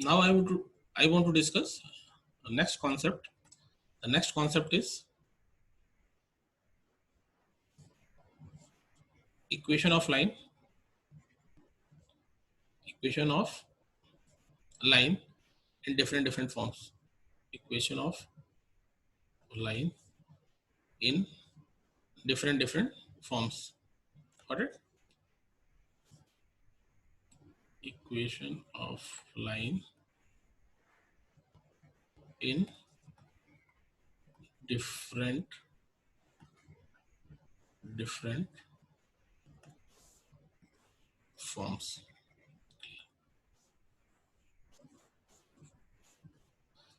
Now I want to discuss the next concept. The next concept is equation of line. Equation of line in different forms. Equation of line in different forms. Got it? Equation of line in different forms.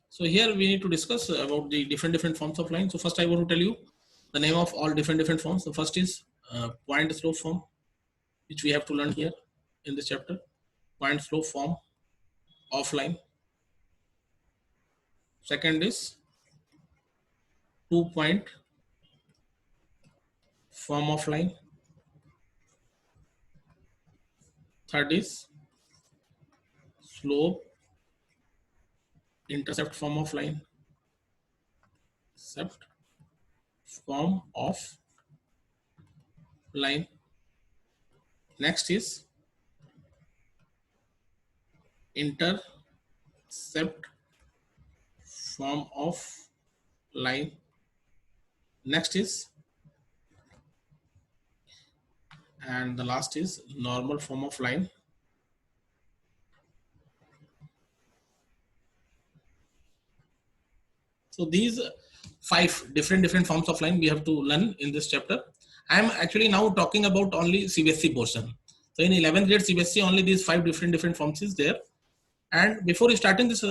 So here we need to discuss about the different forms of line. So first I want to tell you the name of all different forms. The first is point slope form, which we have to learn here in this chapter. Point slope form of line. Second is 2-point form of line. Third is slope intercept form of line. Intercept form of line. Next is intercept form of line. Next is, and the last is normal form of line. So these 5 different forms of line we have to learn in this chapter. I am actually now talking about only CBSE portion. So in 11th grade CBSE, only these 5 different forms is there. And before starting this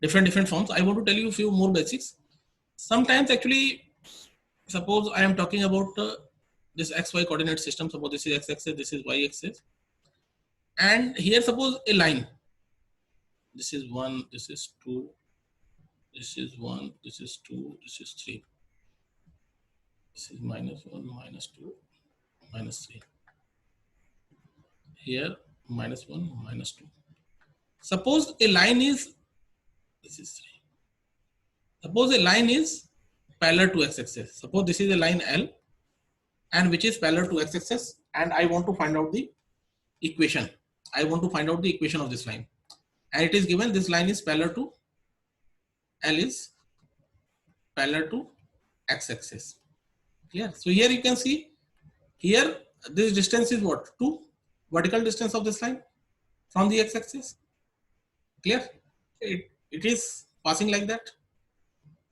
different forms, I want to tell you a few more basics. Sometimes actually, suppose I am talking about this XY coordinate system. Suppose this is X axis, this is Y axis, and here suppose a line. This is 1, this is 2, this is 1, this is 2, this is 3. This is -1, -2, -3. Here -1, -2. Suppose a line is, this is 3. Suppose a line is parallel to x-axis. Suppose this is a line L and which is parallel to x-axis, and I want to find out the equation. I want to find out the equation of this line, and it is given this line is parallel to L is parallel to x-axis. Clear? So here you can see, here this distance is what? 2, vertical distance of this line from the x-axis. Clear? It is passing like that.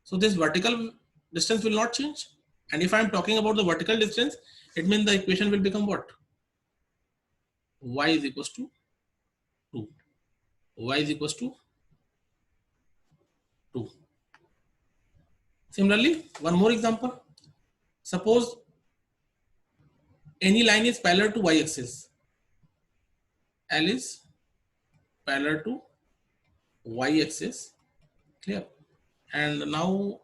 So this vertical distance will not change. And if I am talking about the vertical distance, it means the equation will become what? Y is equals to 2. Y is equals to 2. Similarly, one more example. Suppose any line is parallel to y axis. L is parallel to y axis. Clear? And now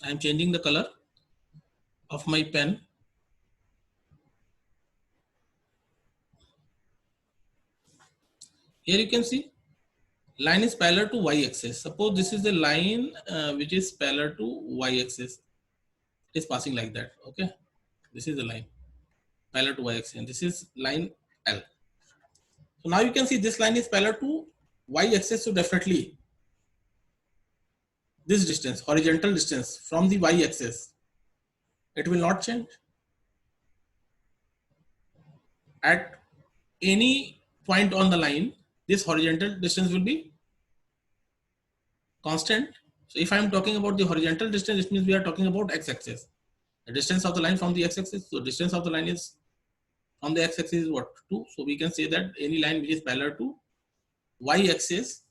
I am changing the color of my pen. Here you can see line is parallel to y axis. Suppose this is the line which is parallel to y axis. It is passing like that. Okay, this is the line parallel to y axis, and this is line L. So now you can see this line is parallel to y axis, so definitely this distance, horizontal distance from the y axis, it will not change. At any point on the line, this horizontal distance will be constant. So if I am talking about the horizontal distance, it means we are talking about x-axis. The distance of the line from the x-axis. So distance of the line is from the x-axis is what? 2. So we can say that any line which is parallel to y-axis,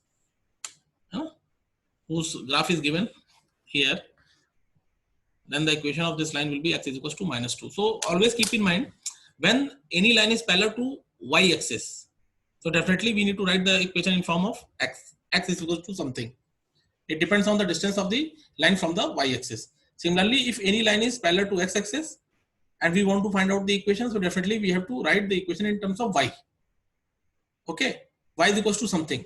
whose graph is given here, then the equation of this line will be x is equals to -2. So always keep in mind, when any line is parallel to y-axis, so definitely we need to write the equation in form of x. X is equals to something. It depends on the distance of the line from the y-axis. Similarly, if any line is parallel to x-axis and we want to find out the equation, so definitely we have to write the equation in terms of y. Okay, y is equals to something.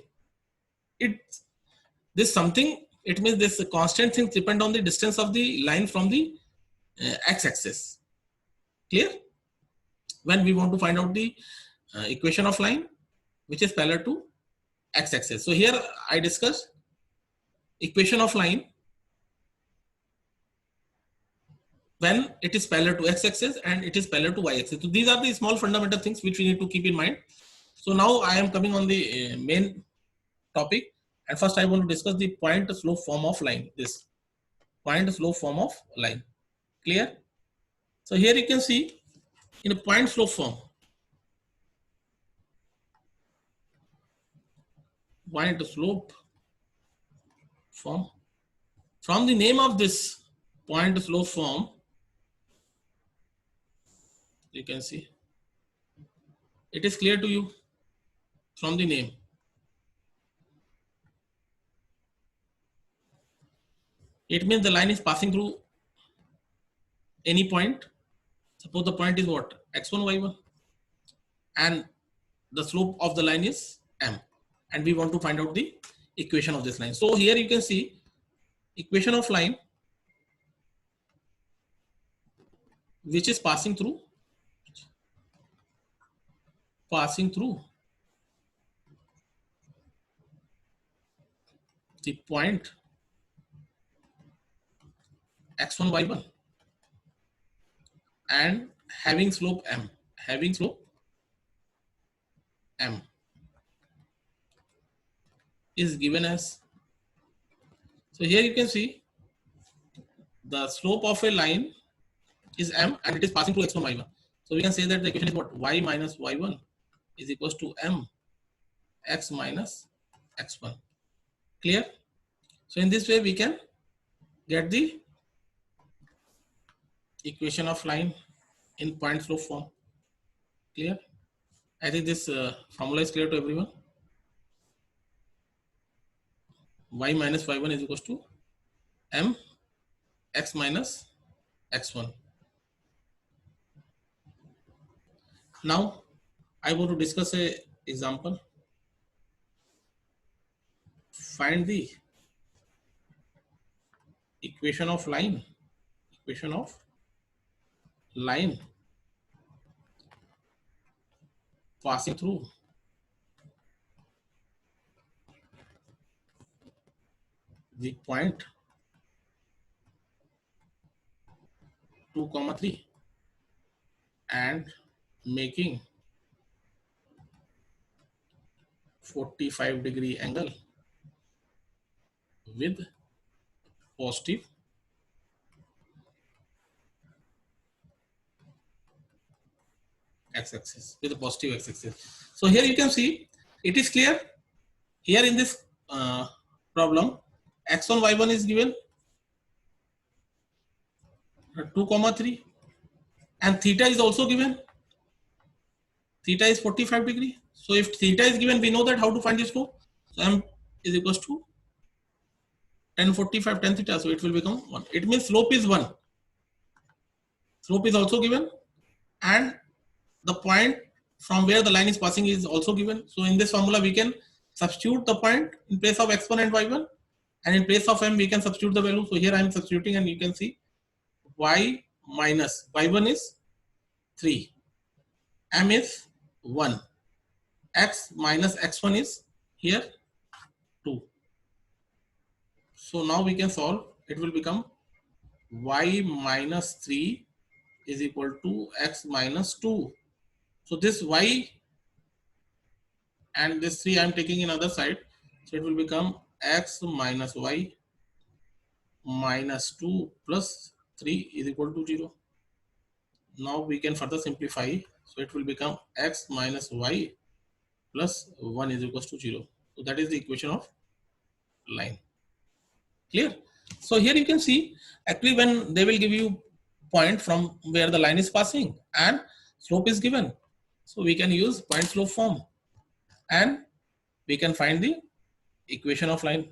This something, it means this constant thing depend on the distance of the line from the x-axis. Clear? When we want to find out the equation of line which is parallel to x-axis. So here I discussed equation of line when it is parallel to x-axis and it is parallel to y-axis. So these are the small fundamental things which we need to keep in mind. So now I am coming on the main topic, and first I want to discuss the point slope form of line. This point slope form of line. Clear? So here you can see in a point slope form, point slope form. From the name of this point slope form, you can see it is clear to you from the name. It means the line is passing through any point. Suppose the point is what? X1, Y1, and the slope of the line is M, and we want to find out the equation of this line. So here you can see equation of line which is passing through the point x1 y1 and having slope m, is given as, so here you can see the slope of a line is m and it is passing through x1 y1. So we can say that the equation is what? Y minus y1 is equals to m x minus x1. Clear? So in this way we can get the equation of line in point slope form. Clear? I think this formula is clear to everyone. Y minus y1 is equals to m x minus x1. Now I want to discuss a example. Find the equation of line passing through the point 2, 3 and making 45-degree angle with positive x-axis, with a positive x-axis. So here you can see it is clear. Here in this problem, x1 y1 is given 2, 3 and theta is also given. Theta is 45-degree. So if theta is given, we know that how to find this slope. So m is equals to tan 45 tan theta. So it will become 1. It means slope is 1. Slope is also given, and the point from where the line is passing is also given. So in this formula we can substitute the point in place of x1 and y1, and in place of m we can substitute the value. So here I am substituting, and you can see y minus y1 is 3, m is 1, x minus x1 is here 2. So now we can solve. It will become y minus 3 is equal to x minus 2. So this y and this 3 I am taking in other side. So it will become x minus y minus 2 plus 3 is equal to 0. Now we can further simplify. So it will become x minus y plus 1 is equals to 0. So that is the equation of line. Clear? So here you can see actually when they will give you point from where the line is passing and slope is given. So we can use point slope form and we can find the equation of line.